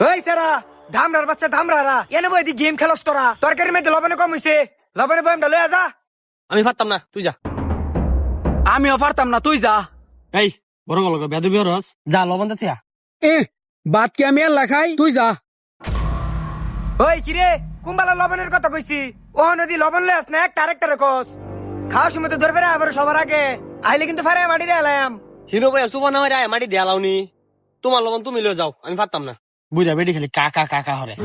ওই সারা ধামরার বাচ্চা ধামরারা এনে বই গেম খেলস তোরা তরকারির মধ্যে লবণে কম হইছে লবণে বয়ামটা লয়ে যা। আমি পারতাম না, তুই যা। আমিও পারতাম না, তুই যা। এই বড় গল্প বেদবি রস যা, লবণ দে থিয়া। বাদ কি আমি আল্লাহ খাই, তুই যা। ওই কিরে কুম্বালা লবণের কথা কইছি ও নদী লবণ লয়ে আস না একটা আরেকটা রেখস খাওয়ার সময় তো ধরে ফেরে আবার সবার আগে আইলে কিন্তু ফেরে মাটি দিয়ে এলাম। হিরো ভাই সুবান হয় রায় মাটি দিয়া লাউনি, তোমার লবণ তুমি লয়ে যাও, আমি পারতাম না। বুঝা বেটি খালি কাকা কাকা হরে।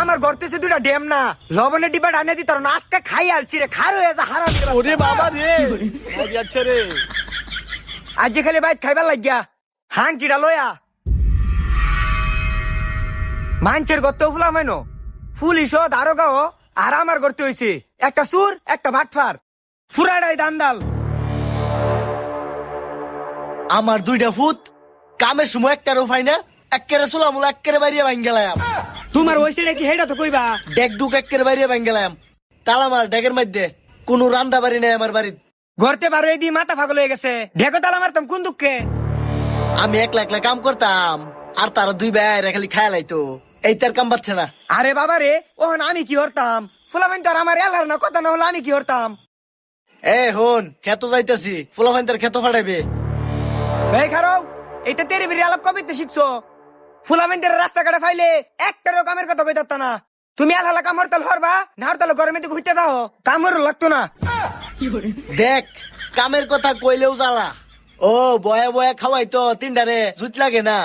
আমার ঘর থেকে দুইটা ড্যাম না লবণের ডিব্বা ডানে দিত না আজকে খাই আলছি রে খার হয়ে যা হারাম। ওরে বাবা রে, আচ্ছা রে। আজ যে খালি বাইক খাইবার লাগিয়া হাং চিড়া লয়া মাঞ্চের গর্তে ফুলা মাইন ফুল ইস আরো গাও আর আমার গর্তে হয়েছে একটা সুর একটা ভাটফার ফুরাডাই দান্দাল। আমার দুইটা ফুট কামের সময় একটারও পাই না, একেরে চুলামুল একেরে বাইরে ভাঙ গেলাম। তোমার ওই সিটে কি হেটা তো কইবা ডেক ডুক একেরে বাইরে ভাঙ গেলাম। তালা মার ডেকের মধ্যে কোন রান্না বাড়ি নেই আমার বাড়ির। ঘরতে বারো এই দিয়ে মাথা ফাগল হয়ে গেছে ঢেকো তালা মারতাম কোন দুঃখে। আমি একলা একলা কাম করতাম আর তারা দুই ভাই খালি খায়া লাইতো, এই তার কাম পাচ্ছে না। আরে বাবা রে ওহন আমি কি হরতাম ফুলাবেন তো আর আমার এলার না কথা না হলে আমি কি হরতাম। এ হন খেত যাইতেছি, ফুলাফাইন তার খেত ফাটাইবে। এই খারাও এইটা তেরে বেরিয়ে আলাপ কবে শিখছো ফুলাবেন রাস্তাঘাটে ফাইলে একটারও কামের কথা কইতাত না। তুমি আলহালা কাম হরতাল হরবা না হরতাল গরমে তো ঘুরতে দাও কাম হর লাগতো না। দেখ কামের কথা কইলেও জ্বালা, ও বয়া বয়া খাওয়াই তো তিনটারে জুত লাগে না,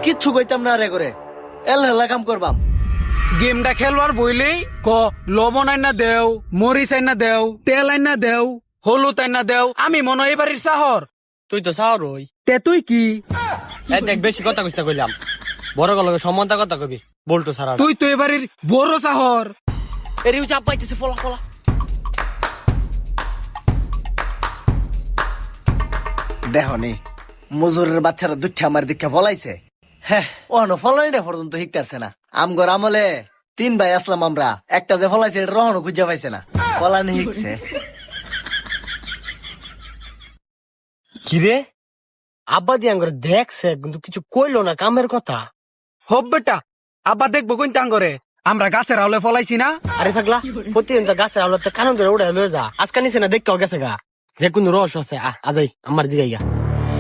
কিচ্ছু কইতাম না রে করে এলহেলা কাম করবাম। গেমটা খেলবার বইলেই ক লবণ আইনা দেও, মরিচ আইনা দেও, তেল আইনা দেও, হলুদ আইনা দেও। আমি মনে হয় এবারের শহর, তুই তো চাও রই। তে তুই কি? দেখ বেশি কথা কইতে কইলাম, বড় গল্প সম্মানতা কথা কবি বলতো সারা। তুই তো এবারের বড় শহর। এরিও চাপ পাইতেছে, ফলা ফলা। দেখো নি মজুরের বাচ্চারা দুচ্ছা আমার দিকে ফলাইছে। হ্যাঁ ওখানে ফলাইটা পর্যন্ত শিখতেছে না। আমগর আমলে 3 ভাই আসলাম আমরা, একটা যে ফলাইছে এটা রহনও খুঁজে পাইছে না, ফলানি শিখছে। কিরে আব্বা দিয়ে আঙ্গরে দেখছে কিন্তু কিছু কইলো না কামের কথা। হব বেটা আবার দেখবো কোন টাঙ্গরে আমরা গাছের আওলে ফলাইছি না। আরে থাকলা প্রতিদিন তো গাছের আলো কানন ধরে উড়ে লয়ে যা, আজকে নিচে না দেখতেও গেছে গা। যে কোনো রস আছে আজাই আমার জিগাইগা।